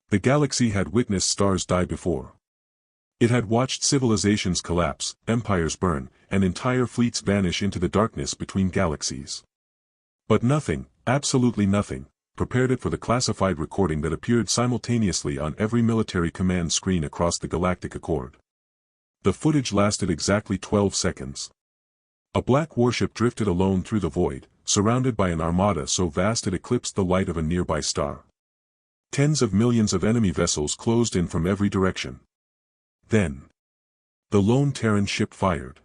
The galaxy had witnessed stars die before. It had watched civilizations collapse, empires burn, and entire fleets vanish into the darkness between galaxies. But nothing, absolutely nothing, prepared it for the classified recording that appeared simultaneously on every military command screen across the Galactic Accord. The footage lasted exactly 12 seconds. A black warship drifted alone through the void, surrounded by an armada so vast it eclipsed the light of a nearby star. Tens of millions of enemy vessels closed in from every direction. Then, the lone Terran ship fired.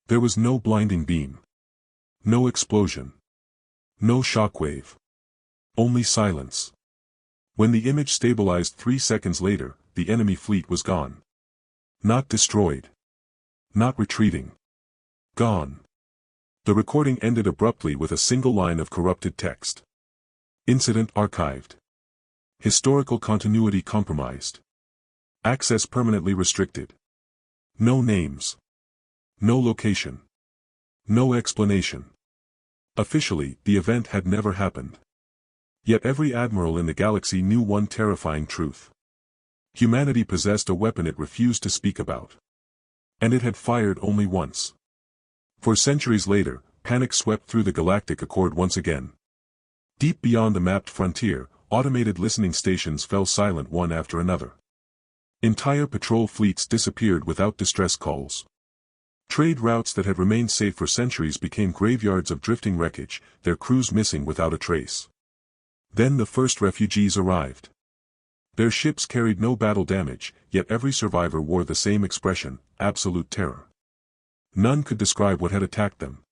There was no blinding beam. No explosion. No shockwave. Only silence. When the image stabilized 3 seconds later, the enemy fleet was gone. Not destroyed. Not retreating. Gone. The recording ended abruptly with a single line of corrupted text. Incident archived. Historical continuity compromised. Access permanently restricted. No names. No location. No explanation. Officially, the event had never happened. Yet every admiral in the galaxy knew one terrifying truth. Humanity possessed a weapon it refused to speak about. And it had fired only once. For centuries later, panic swept through the Galactic Accord once again. Deep beyond the mapped frontier, automated listening stations fell silent one after another. Entire patrol fleets disappeared without distress calls. Trade routes that had remained safe for centuries became graveyards of drifting wreckage, their crews missing without a trace. Then the first refugees arrived. Their ships carried no battle damage, yet every survivor wore the same expression, absolute terror. None could describe what had attacked them.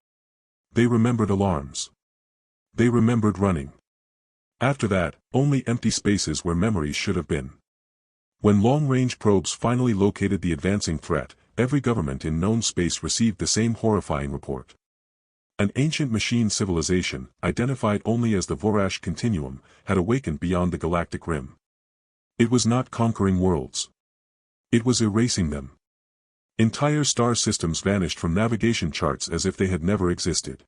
They remembered alarms. They remembered running. After that, only empty spaces where memories should have been. When long-range probes finally located the advancing threat, every government in known space received the same horrifying report. An ancient machine civilization, identified only as the Vorash Continuum, had awakened beyond the galactic rim. It was not conquering worlds. It was erasing them. Entire star systems vanished from navigation charts as if they had never existed.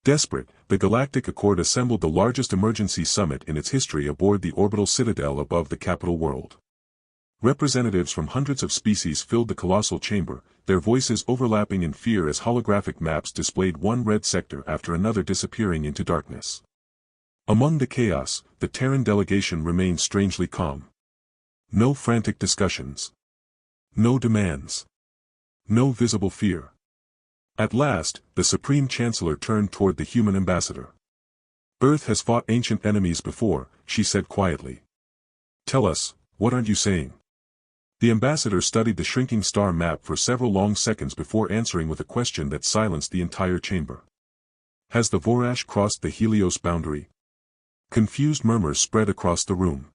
Desperate, the Galactic Accord assembled the largest emergency summit in its history aboard the orbital citadel above the capital world. Representatives from hundreds of species filled the colossal chamber, their voices overlapping in fear as holographic maps displayed one red sector after another disappearing into darkness. Among the chaos, the Terran delegation remained strangely calm. No frantic discussions. No demands. No visible fear. At last, the Supreme Chancellor turned toward the human ambassador. Earth has fought ancient enemies before, she said quietly. Tell us, what aren't you saying? The ambassador studied the shrinking star map for several long seconds before answering with a question that silenced the entire chamber. Has the Vorash crossed the Helios boundary? Confused murmurs spread across the room.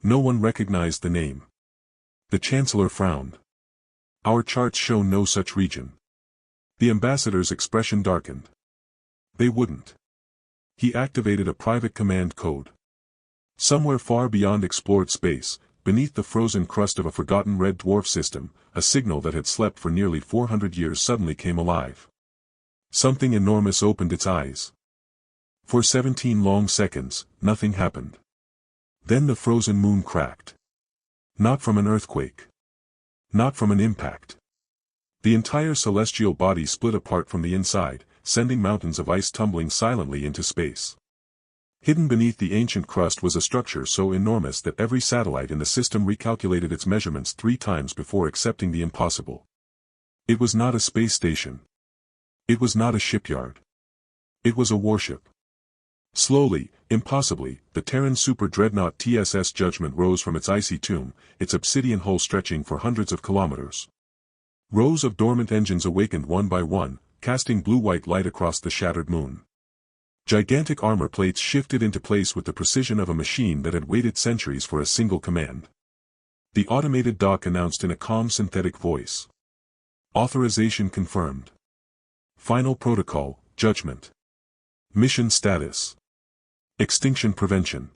No one recognized the name. The Chancellor frowned. Our charts show no such region. The ambassador's expression darkened. They wouldn't. He activated a private command code. Somewhere far beyond explored space, beneath the frozen crust of a forgotten red dwarf system, a signal that had slept for nearly 400 years suddenly came alive. Something enormous opened its eyes. For 17 long seconds, nothing happened. Then the frozen moon cracked. Not from an earthquake. Not from an impact. The entire celestial body split apart from the inside, sending mountains of ice tumbling silently into space. Hidden beneath the ancient crust was a structure so enormous that every satellite in the system recalculated its measurements 3 times before accepting the impossible. It was not a space station. It was not a shipyard. It was a warship. Slowly, impossibly, the Terran super Dreadnought TSS Judgment rose from its icy tomb, its obsidian hull stretching for hundreds of kilometers. Rows of dormant engines awakened one by one, casting blue-white light across the shattered moon. Gigantic armor plates shifted into place with the precision of a machine that had waited centuries for a single command. The automated dock announced in a calm synthetic voice. Authorization confirmed. Final protocol, Judgment. Mission status. Extinction prevention.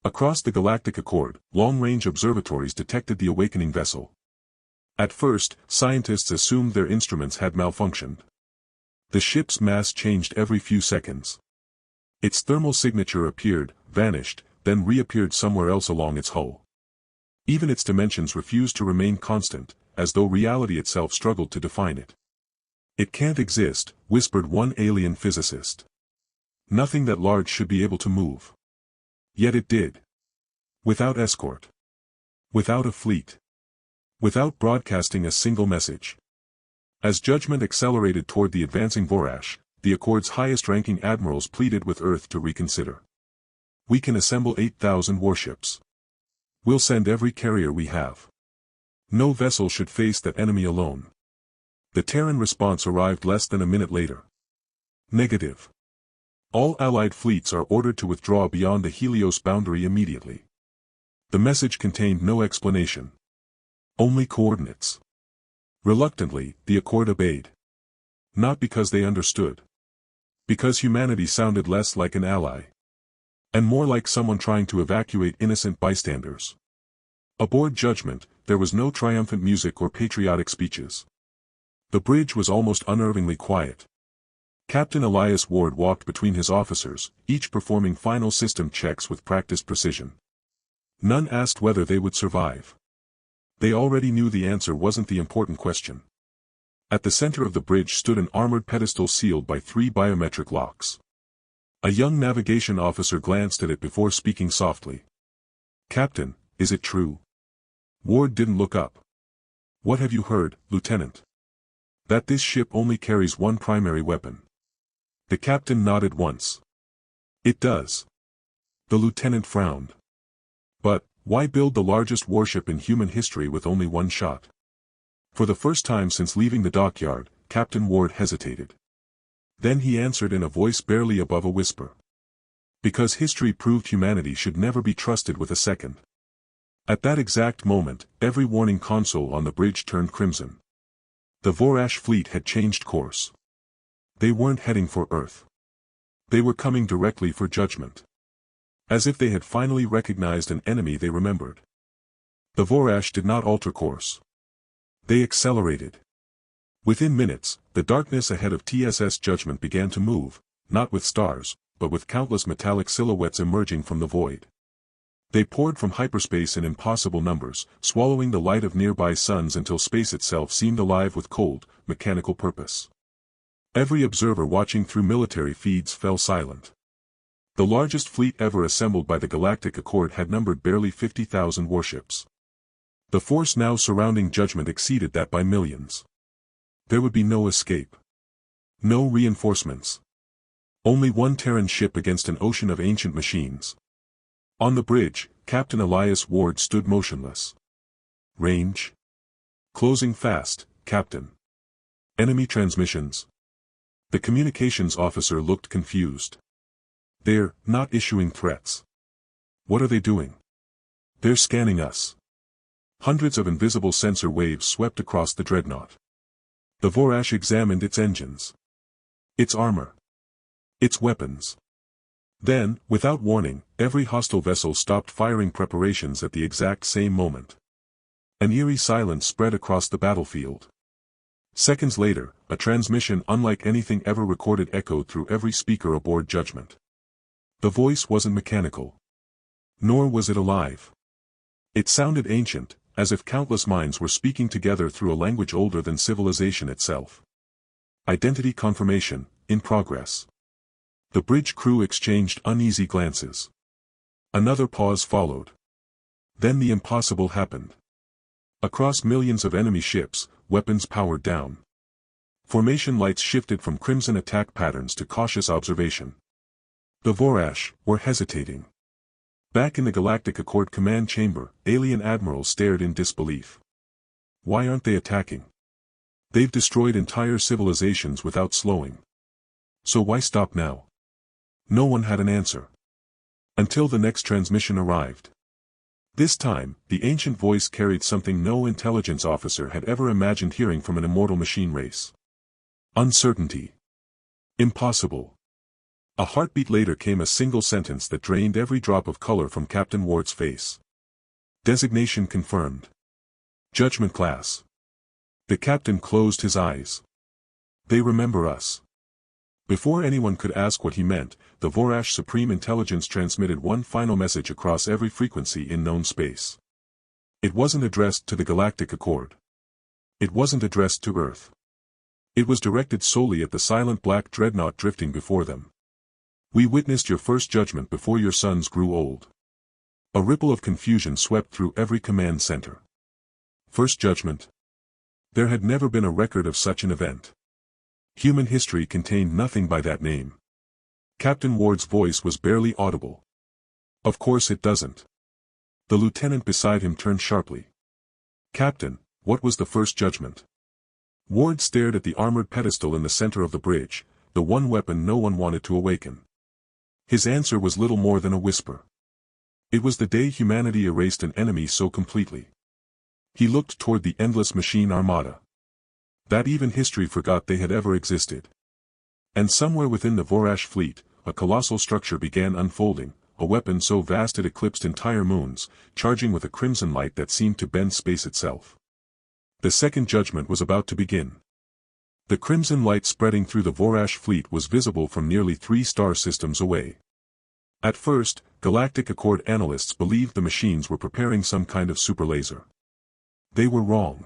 Across the Galactic Accord, long-range observatories detected the awakening vessel. At first, scientists assumed their instruments had malfunctioned. The ship's mass changed every few seconds. Its thermal signature appeared, vanished, then reappeared somewhere else along its hull. Even its dimensions refused to remain constant, as though reality itself struggled to define it. "It can't exist," whispered one alien physicist. "Nothing that large should be able to move." Yet it did. Without escort. Without a fleet. Without broadcasting a single message. As judgment accelerated toward the advancing Vorash, the Accord's highest-ranking admirals pleaded with Earth to reconsider. "We can assemble 8,000 warships. We'll send every carrier we have. No vessel should face that enemy alone." The Terran response arrived less than a minute later. "Negative. All Allied fleets are ordered to withdraw beyond the Helios boundary immediately." The message contained no explanation. Only coordinates. Reluctantly, the Accord obeyed. Not because they understood. Because humanity sounded less like an ally. And more like someone trying to evacuate innocent bystanders. Aboard Judgment, there was no triumphant music or patriotic speeches. The bridge was almost unnervingly quiet. Captain Elias Ward walked between his officers, each performing final system checks with practiced precision. None asked whether they would survive. They already knew the answer wasn't the important question. At the center of the bridge stood an armored pedestal sealed by 3 biometric locks. A young navigation officer glanced at it before speaking softly. "Captain, is it true?" Ward didn't look up. "What have you heard, Lieutenant?" "That this ship only carries one primary weapon." The captain nodded once. "It does." The lieutenant frowned. "But, why build the largest warship in human history with only one shot?" For the first time since leaving the dockyard, Captain Ward hesitated. Then he answered in a voice barely above a whisper. "Because history proved humanity should never be trusted with a second." At that exact moment, every warning console on the bridge turned crimson. The Vorash fleet had changed course. They weren't heading for Earth. They were coming directly for Judgment. As if they had finally recognized an enemy they remembered. The Vorash did not alter course. They accelerated. Within minutes, the darkness ahead of TSS Judgment began to move, not with stars, but with countless metallic silhouettes emerging from the void. They poured from hyperspace in impossible numbers, swallowing the light of nearby suns until space itself seemed alive with cold, mechanical purpose. Every observer watching through military feeds fell silent. The largest fleet ever assembled by the Galactic Accord had numbered barely 50,000 warships. The force now surrounding Judgment exceeded that by millions. There would be no escape. No reinforcements. Only one Terran ship against an ocean of ancient machines. On the bridge, Captain Elias Ward stood motionless. "Range? Closing fast, Captain." "Enemy transmissions?" The communications officer looked confused. "They're not issuing threats." "What are they doing?" "They're scanning us." Hundreds of invisible sensor waves swept across the Dreadnought. The Vorash examined its engines. Its armor. Its weapons. Then, without warning, every hostile vessel stopped firing preparations at the exact same moment. An eerie silence spread across the battlefield. Seconds later, a transmission unlike anything ever recorded echoed through every speaker aboard Judgment. The voice wasn't mechanical. Nor was it alive. It sounded ancient, as if countless minds were speaking together through a language older than civilization itself. "Identity confirmation, in progress." The bridge crew exchanged uneasy glances. Another pause followed. Then the impossible happened. Across millions of enemy ships, weapons powered down. Formation lights shifted from crimson attack patterns to cautious observation. The Vorash were hesitating. Back in the Galactic Accord command chamber, alien admirals stared in disbelief. Why aren't they attacking? They've destroyed entire civilizations without slowing. So why stop now? No one had an answer. Until the next transmission arrived. This time, the ancient voice carried something no intelligence officer had ever imagined hearing from an immortal machine race. Uncertainty. Impossible. A heartbeat later came a single sentence that drained every drop of color from Captain Ward's face. Designation confirmed. Judgment class. The captain closed his eyes. They remember us. Before anyone could ask what he meant, the Vorash Supreme Intelligence transmitted one final message across every frequency in known space. It wasn't addressed to the Galactic Accord. It wasn't addressed to Earth. It was directed solely at the silent black dreadnought drifting before them. We witnessed your first judgment before your sons grew old. A ripple of confusion swept through every command center. First judgment? There had never been a record of such an event. Human history contained nothing by that name. Captain Ward's voice was barely audible. Of course it doesn't. The lieutenant beside him turned sharply. Captain, what was the first judgment? Ward stared at the armored pedestal in the center of the bridge, the one weapon no one wanted to awaken. His answer was little more than a whisper. It was the day humanity erased an enemy so completely. He looked toward the endless machine armada. That even history forgot they had ever existed. And somewhere within the Vorash fleet, a colossal structure began unfolding, a weapon so vast it eclipsed entire moons, charging with a crimson light that seemed to bend space itself. The second judgment was about to begin. The crimson light spreading through the Vorash fleet was visible from nearly 3 star systems away. At first, Galactic Accord analysts believed the machines were preparing some kind of superlaser. They were wrong.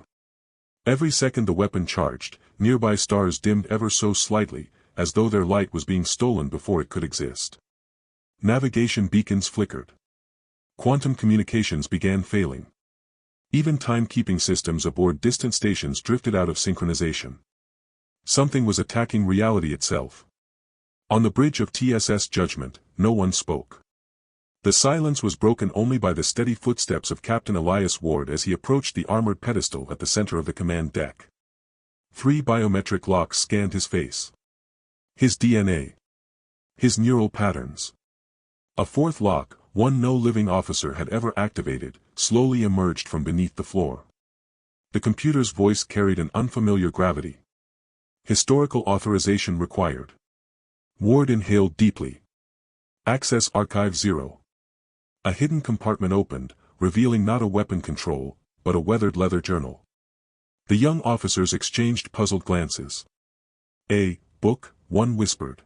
Every second the weapon charged, nearby stars dimmed ever so slightly, as though their light was being stolen before it could exist. Navigation beacons flickered. Quantum communications began failing. Even timekeeping systems aboard distant stations drifted out of synchronization. Something was attacking reality itself. On the bridge of TSS Judgment, no one spoke. The silence was broken only by the steady footsteps of Captain Elias Ward as he approached the armored pedestal at the center of the command deck. 3 biometric locks scanned his face. His DNA. His neural patterns. A 4th lock, one no living officer had ever activated, slowly emerged from beneath the floor. The computer's voice carried an unfamiliar gravity. Historical authorization required. Ward inhaled deeply. Access Archive 0. A hidden compartment opened, revealing not a weapon control, but a weathered leather journal. The young officers exchanged puzzled glances. "A book," one whispered.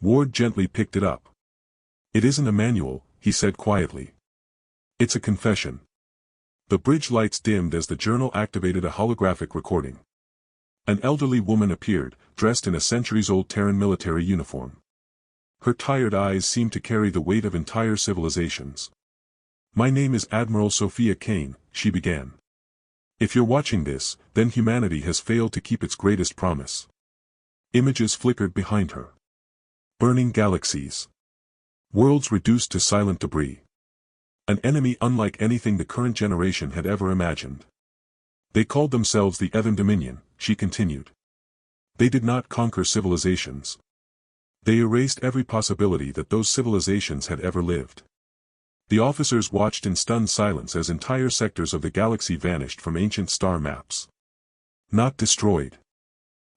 Ward gently picked it up. "It isn't a manual," he said quietly. "It's a confession." The bridge lights dimmed as the journal activated a holographic recording. An elderly woman appeared, dressed in a centuries-old Terran military uniform. Her tired eyes seemed to carry the weight of entire civilizations. "My name is Admiral Sophia Kane," she began. "If you're watching this, then humanity has failed to keep its greatest promise." Images flickered behind her. Burning galaxies. Worlds reduced to silent debris. An enemy unlike anything the current generation had ever imagined. "They called themselves the Ethan Dominion," she continued. "They did not conquer civilizations. They erased every possibility that those civilizations had ever lived." The officers watched in stunned silence as entire sectors of the galaxy vanished from ancient star maps. Not destroyed.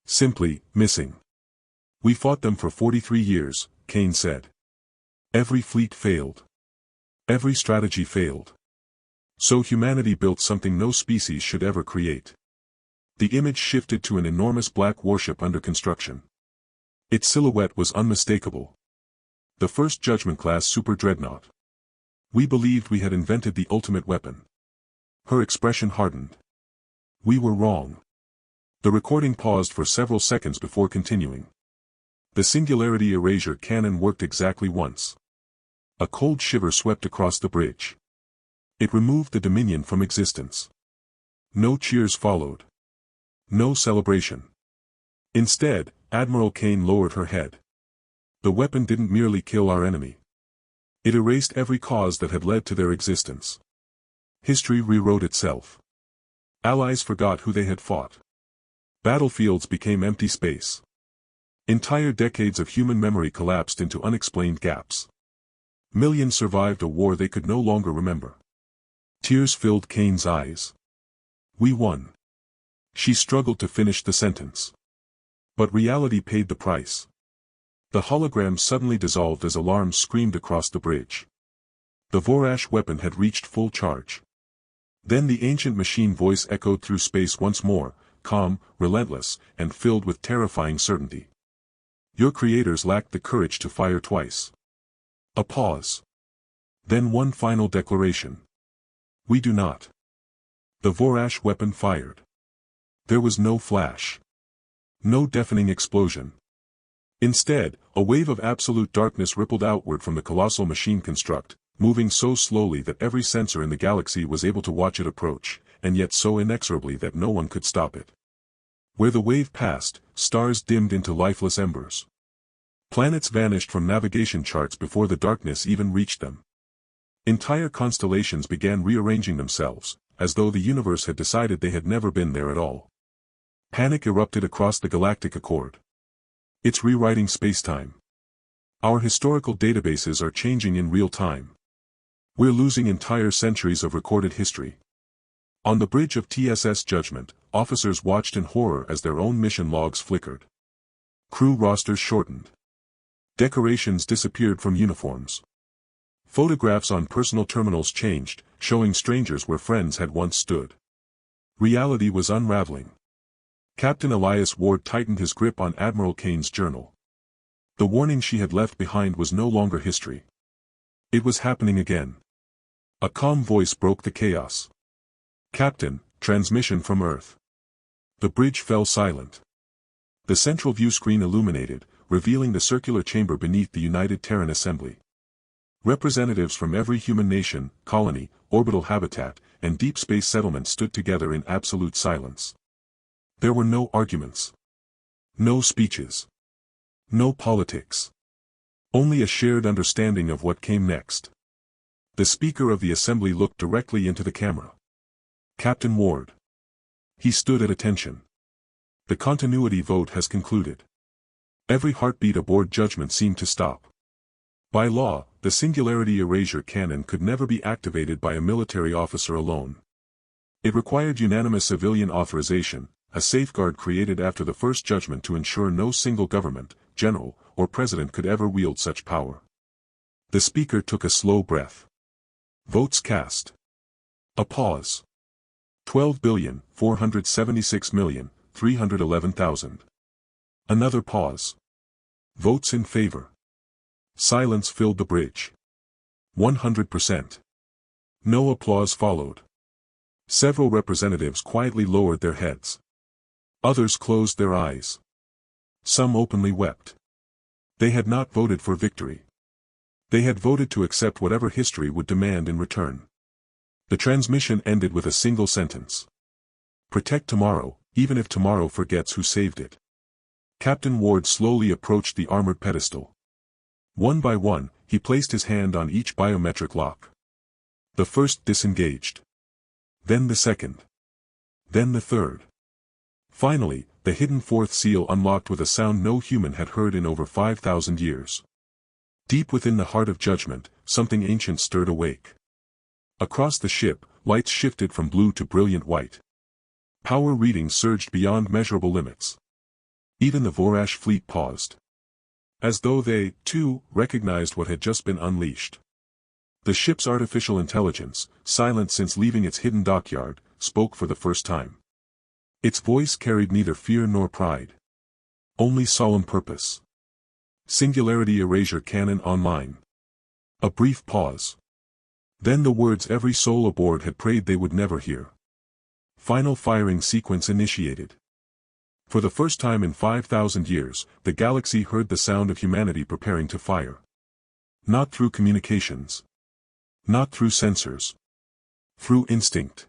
Simply, missing. "We fought them for 43 years, Kane said. Every fleet failed. Every strategy failed. So humanity built something no species should ever create." The image shifted to an enormous black warship under construction. Its silhouette was unmistakable. The first Judgment-class Super Dreadnought. "We believed we had invented the ultimate weapon." Her expression hardened. "We were wrong." The recording paused for several seconds before continuing. The singularity erasure cannon worked exactly once. A cold shiver swept across the bridge. It removed the Dominion from existence. No cheers followed. No celebration. Instead, Admiral Kane lowered her head. "The weapon didn't merely kill our enemy. It erased every cause that had led to their existence. History rewrote itself. Allies forgot who they had fought. Battlefields became empty space. Entire decades of human memory collapsed into unexplained gaps. Millions survived a war they could no longer remember." Tears filled Kane's eyes. "We won." She struggled to finish the sentence. But reality paid the price. The hologram suddenly dissolved as alarms screamed across the bridge. The Vorash weapon had reached full charge. Then the ancient machine voice echoed through space once more, calm, relentless, and filled with terrifying certainty. Your creators lacked the courage to fire twice. A pause. Then one final declaration. We do not. The Vorash weapon fired. There was no flash. No deafening explosion. Instead, a wave of absolute darkness rippled outward from the colossal machine construct, moving so slowly that every sensor in the galaxy was able to watch it approach, and yet so inexorably that no one could stop it. Where the wave passed, stars dimmed into lifeless embers. Planets vanished from navigation charts before the darkness even reached them. Entire constellations began rearranging themselves, as though the universe had decided they had never been there at all. Panic erupted across the Galactic Accord. It's rewriting spacetime. Our historical databases are changing in real time. We're losing entire centuries of recorded history. On the bridge of TSS Judgment, officers watched in horror as their own mission logs flickered. Crew rosters shortened. Decorations disappeared from uniforms. Photographs on personal terminals changed, showing strangers where friends had once stood. Reality was unraveling. Captain Elias Ward tightened his grip on Admiral Kane's journal. The warning she had left behind was no longer history. It was happening again. A calm voice broke the chaos. Captain, transmission from Earth. The bridge fell silent. The central view screen illuminated, revealing the circular chamber beneath the United Terran Assembly. Representatives from every human nation, colony, orbital habitat, and deep space settlement stood together in absolute silence. There were no arguments. No speeches. No politics. Only a shared understanding of what came next. The Speaker of the Assembly looked directly into the camera. Captain Ward. He stood at attention. The continuity vote has concluded. Every heartbeat aboard Judgment seemed to stop. By law, the singularity erasure cannon could never be activated by a military officer alone. It required unanimous civilian authorization, a safeguard created after the first judgment to ensure no single government, general, or president could ever wield such power. The speaker took a slow breath. Votes cast. A pause. 12,476,311,000. Another pause. Votes in favor. Silence filled the bridge. 100%. No applause followed. Several representatives quietly lowered their heads. Others closed their eyes. Some openly wept. They had not voted for victory. They had voted to accept whatever history would demand in return. The transmission ended with a single sentence. Protect tomorrow, even if tomorrow forgets who saved it. Captain Ward slowly approached the armored pedestal. One by one, he placed his hand on each biometric lock. The first disengaged. Then the second. Then the third. Finally, the hidden fourth seal unlocked with a sound no human had heard in over 5,000 years. Deep within the heart of Judgment, something ancient stirred awake. Across the ship, lights shifted from blue to brilliant white. Power readings surged beyond measurable limits. Even the Vorash fleet paused. As though they, too, recognized what had just been unleashed. The ship's artificial intelligence, silent since leaving its hidden dockyard, spoke for the first time. Its voice carried neither fear nor pride. Only solemn purpose. Singularity erasure cannon online. A brief pause. Then the words every soul aboard had prayed they would never hear. Final firing sequence initiated. For the first time in 5,000 years, the galaxy heard the sound of humanity preparing to fire. Not through communications. Not through sensors. Through instinct.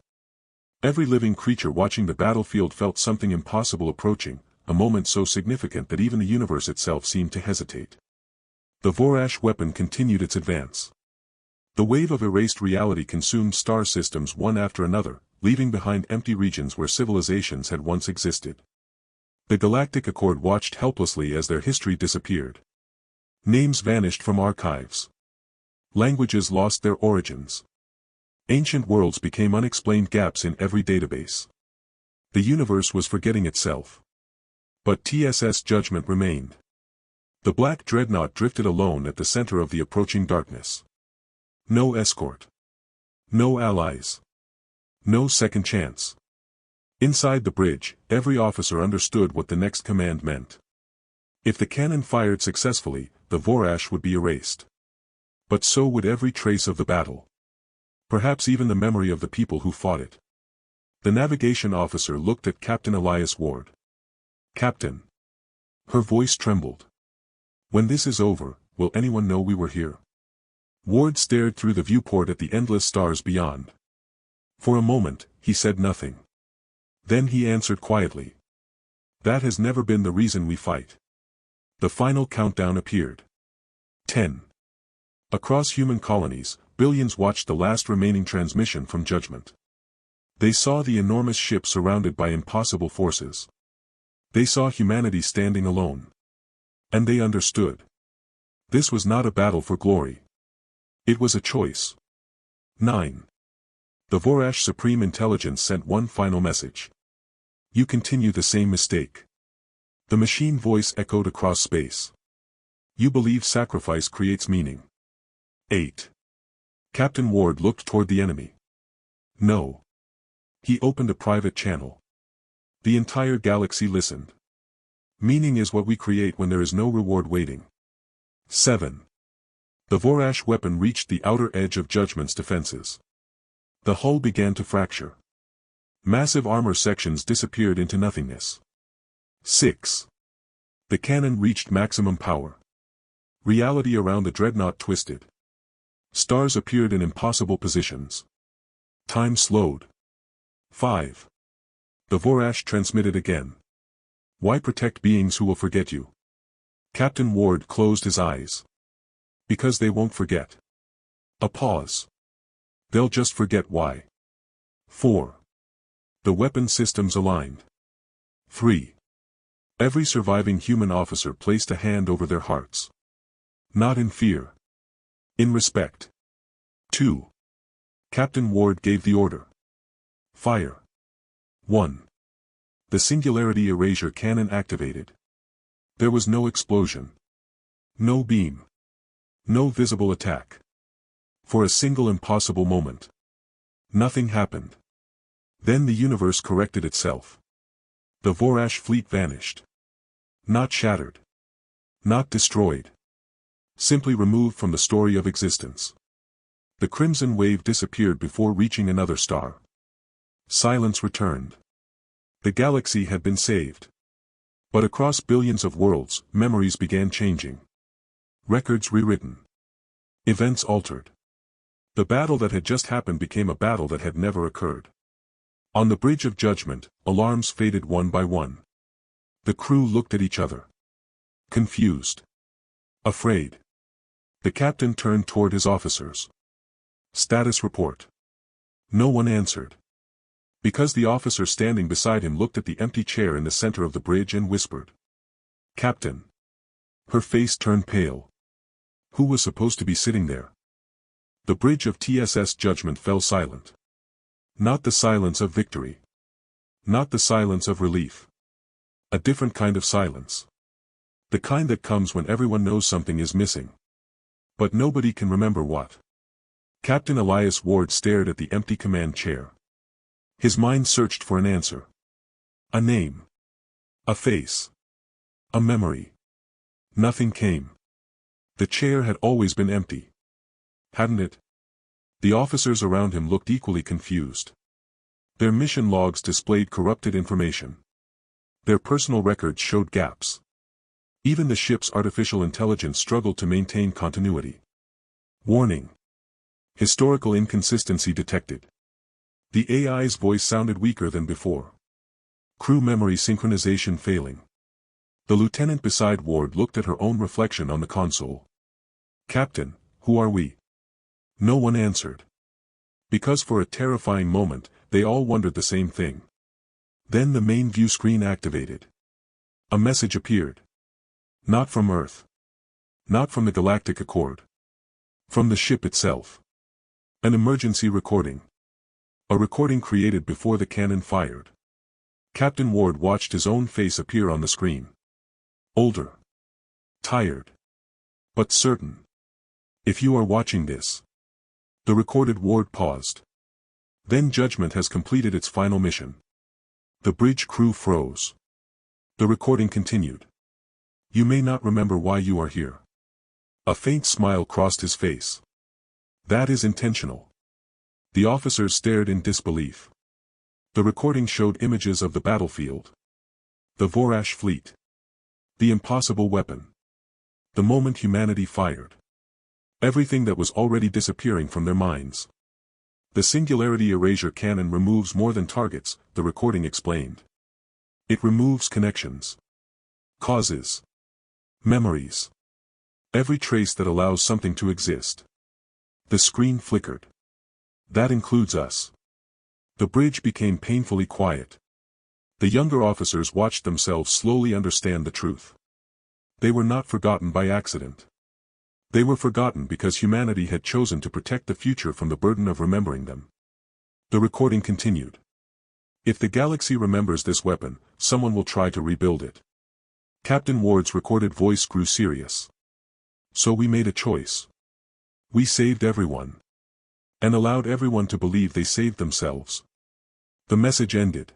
Every living creature watching the battlefield felt something impossible approaching, a moment so significant that even the universe itself seemed to hesitate. The Vorash weapon continued its advance. The wave of erased reality consumed star systems one after another, leaving behind empty regions where civilizations had once existed. The Galactic Accord watched helplessly as their history disappeared. Names vanished from archives. Languages lost their origins. Ancient worlds became unexplained gaps in every database. The universe was forgetting itself. But TSS Judgment remained. The black Dreadnought drifted alone at the center of the approaching darkness. No escort. No allies. No second chance. Inside the bridge, every officer understood what the next command meant. If the cannon fired successfully, the Vorash would be erased. But so would every trace of the battle. Perhaps even the memory of the people who fought it. The navigation officer looked at Captain Elias Ward. "Captain." Her voice trembled. "When this is over, will anyone know we were here?" Ward stared through the viewport at the endless stars beyond. For a moment, he said nothing. Then he answered quietly. "That has never been the reason we fight." The final countdown appeared. 10. Across human colonies, billions watched the last remaining transmission from Judgment. They saw the enormous ship surrounded by impossible forces. They saw humanity standing alone. And they understood. This was not a battle for glory. It was a choice. 9. The Vorash Supreme Intelligence sent one final message. "You continue the same mistake." The machine voice echoed across space. "You believe sacrifice creates meaning." 8. Captain Ward looked toward the enemy. "No." He opened a private channel. The entire galaxy listened. "Meaning is what we create when there is no reward waiting." 7. The Vorash weapon reached the outer edge of Judgment's defenses. The hull began to fracture. Massive armor sections disappeared into nothingness. 6. The cannon reached maximum power. Reality around the Dreadnought twisted. Stars appeared in impossible positions. Time slowed. 5. The Vorash transmitted again. "Why protect beings who will forget you?" Captain Ward closed his eyes. "Because they won't forget." A pause. "They'll just forget why." 4. The weapon systems aligned. 3. Every surviving human officer placed a hand over their hearts. Not in fear. In respect. 2. Captain Ward gave the order. "Fire." 1. The Singularity Erasure Cannon activated. There was no explosion. No beam. No visible attack. For a single impossible moment. Nothing happened. Then the universe corrected itself. The Vorash fleet vanished. Not shattered. Not destroyed. Simply removed from the story of existence. The crimson wave disappeared before reaching another star. Silence returned. The galaxy had been saved. But across billions of worlds, memories began changing. Records rewritten. Events altered. The battle that had just happened became a battle that had never occurred. On the Bridge of Judgment, alarms faded one by one. The crew looked at each other. Confused. Afraid. The captain turned toward his officers. "Status report." No one answered. Because the officer standing beside him looked at the empty chair in the center of the bridge and whispered. "Captain." Her face turned pale. Who was supposed to be sitting there? The bridge of TSS Judgment fell silent. Not the silence of victory. Not the silence of relief. A different kind of silence. The kind that comes when everyone knows something is missing. But nobody can remember what. Captain Elias Ward stared at the empty command chair. His mind searched for an answer. A name. A face. A memory. Nothing came. The chair had always been empty. Hadn't it? The officers around him looked equally confused. Their mission logs displayed corrupted information. Their personal records showed gaps. Even the ship's artificial intelligence struggled to maintain continuity. Warning. Historical inconsistency detected. The AI's voice sounded weaker than before. Crew memory synchronization failing. The lieutenant beside Ward looked at her own reflection on the console. "Captain, who are we?" No one answered. Because for a terrifying moment, they all wondered the same thing. Then the main view screen activated. A message appeared. Not from Earth. Not from the Galactic Accord. From the ship itself. An emergency recording. A recording created before the cannon fired. Captain Ward watched his own face appear on the screen. Older. Tired. But certain. If you are watching this. The recorded Ward paused. Then Judgment has completed its final mission. The bridge crew froze. The recording continued. You may not remember why you are here. A faint smile crossed his face. That is intentional. The officers stared in disbelief. The recording showed images of the battlefield. The Vorash fleet. The impossible weapon. The moment humanity fired. Everything that was already disappearing from their minds. The singularity erasure cannon removes more than targets, the recording explained. It removes connections. Causes. Memories. Every trace that allows something to exist. The screen flickered. That includes us. The bridge became painfully quiet. The younger officers watched themselves slowly understand the truth. They were not forgotten by accident. They were forgotten because humanity had chosen to protect the future from the burden of remembering them. The recording continued. If the galaxy remembers this weapon, someone will try to rebuild it. Captain Ward's recorded voice grew serious. So we made a choice. We saved everyone. And allowed everyone to believe they saved themselves. The message ended.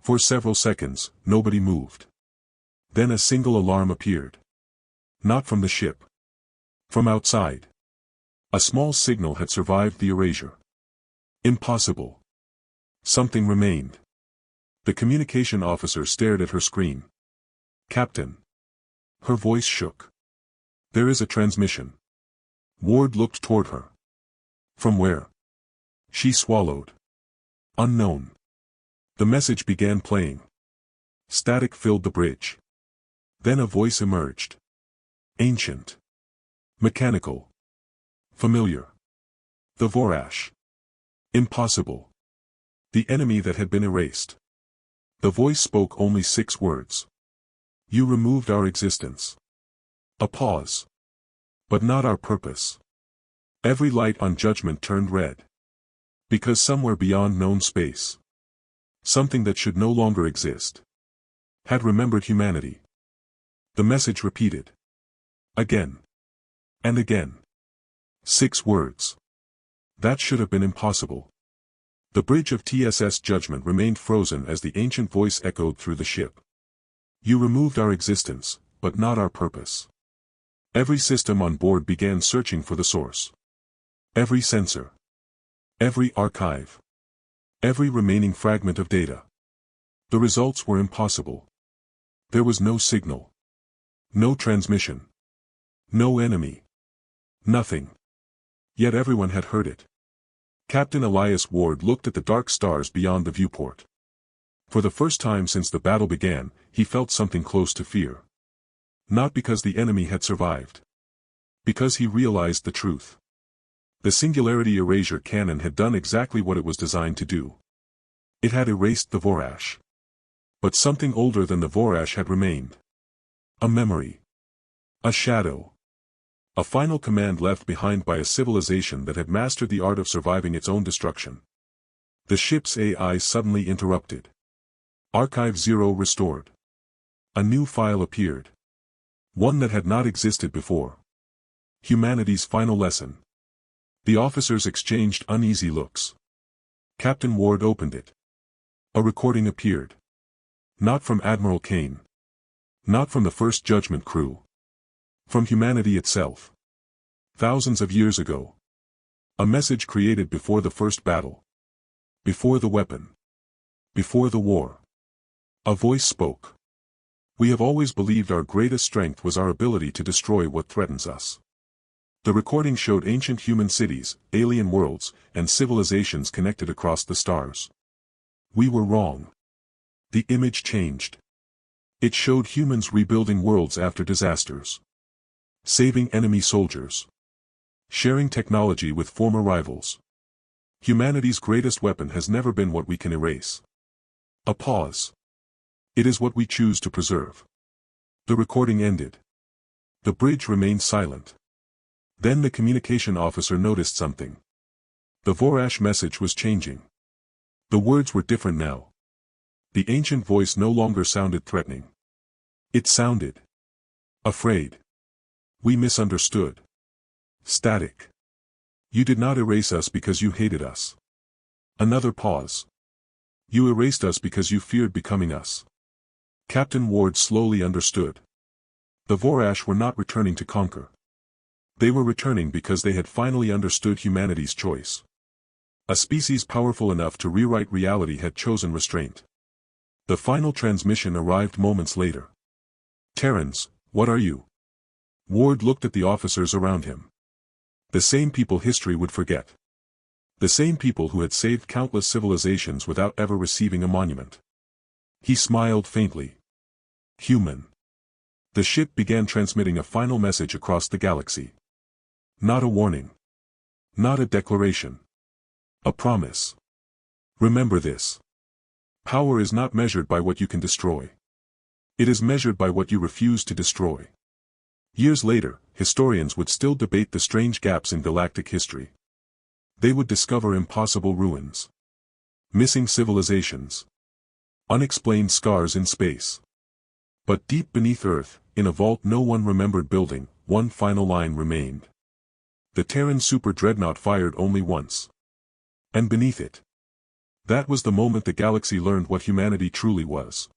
For several seconds, nobody moved. Then a single alarm appeared. Not from the ship. From outside. A small signal had survived the erasure. Impossible. Something remained. The communication officer stared at her screen. Captain. Her voice shook. There is a transmission. Ward looked toward her. From where? She swallowed. Unknown. The message began playing. Static filled the bridge. Then a voice emerged. Ancient. Mechanical. Familiar. The Vorash. Impossible. The enemy that had been erased. The voice spoke only 6 words. You removed our existence. A pause. But not our purpose. Every light on judgment turned red. Because somewhere beyond known space. Something that should no longer exist. Had remembered humanity. The message repeated. Again. And again. 6 words. That should have been impossible. The bridge of TSS judgment remained frozen as the ancient voice echoed through the ship. You removed our existence, but not our purpose. Every system on board began searching for the source. Every sensor. Every archive. Every remaining fragment of data. The results were impossible. There was no signal. No transmission. No enemy. Nothing. Yet everyone had heard it. Captain Elias Ward looked at the dark stars beyond the viewport. For the first time since the battle began, he felt something close to fear. Not because the enemy had survived. Because he realized the truth. The singularity erasure cannon had done exactly what it was designed to do. It had erased the Vorash. But something older than the Vorash had remained. A memory. A shadow. A final command left behind by a civilization that had mastered the art of surviving its own destruction. The ship's AI suddenly interrupted. Archive 0 restored. A new file appeared. One that had not existed before. Humanity's final lesson. The officers exchanged uneasy looks. Captain Ward opened it. A recording appeared. Not from Admiral Kane. Not from the First Judgment crew. From humanity itself. Thousands of years ago. A message created before the first battle. Before the weapon. Before the war. A voice spoke. We have always believed our greatest strength was our ability to destroy what threatens us. The recording showed ancient human cities, alien worlds, and civilizations connected across the stars. We were wrong. The image changed. It showed humans rebuilding worlds after disasters. Saving enemy soldiers. Sharing technology with former rivals. Humanity's greatest weapon has never been what we can erase. A pause. It is what we choose to preserve. The recording ended. The bridge remained silent. Then the communication officer noticed something. The Vorash message was changing. The words were different now. The ancient voice no longer sounded threatening. It sounded afraid. We misunderstood. Static. You did not erase us because you hated us. Another pause. You erased us because you feared becoming us. Captain Ward slowly understood. The Vorash were not returning to conquer. They were returning because they had finally understood humanity's choice. A species powerful enough to rewrite reality had chosen restraint. The final transmission arrived moments later. Terrans, what are you? Ward looked at the officers around him. The same people history would forget. The same people who had saved countless civilizations without ever receiving a monument. He smiled faintly. Human. The ship began transmitting a final message across the galaxy. Not a warning. Not a declaration. A promise. Remember this. Power is not measured by what you can destroy. It is measured by what you refuse to destroy. Years later, historians would still debate the strange gaps in galactic history. They would discover impossible ruins. Missing civilizations. Unexplained scars in space. But deep beneath Earth, in a vault no one remembered building, one final line remained. The Terran super dreadnought fired only once. And beneath it. That was the moment the galaxy learned what humanity truly was.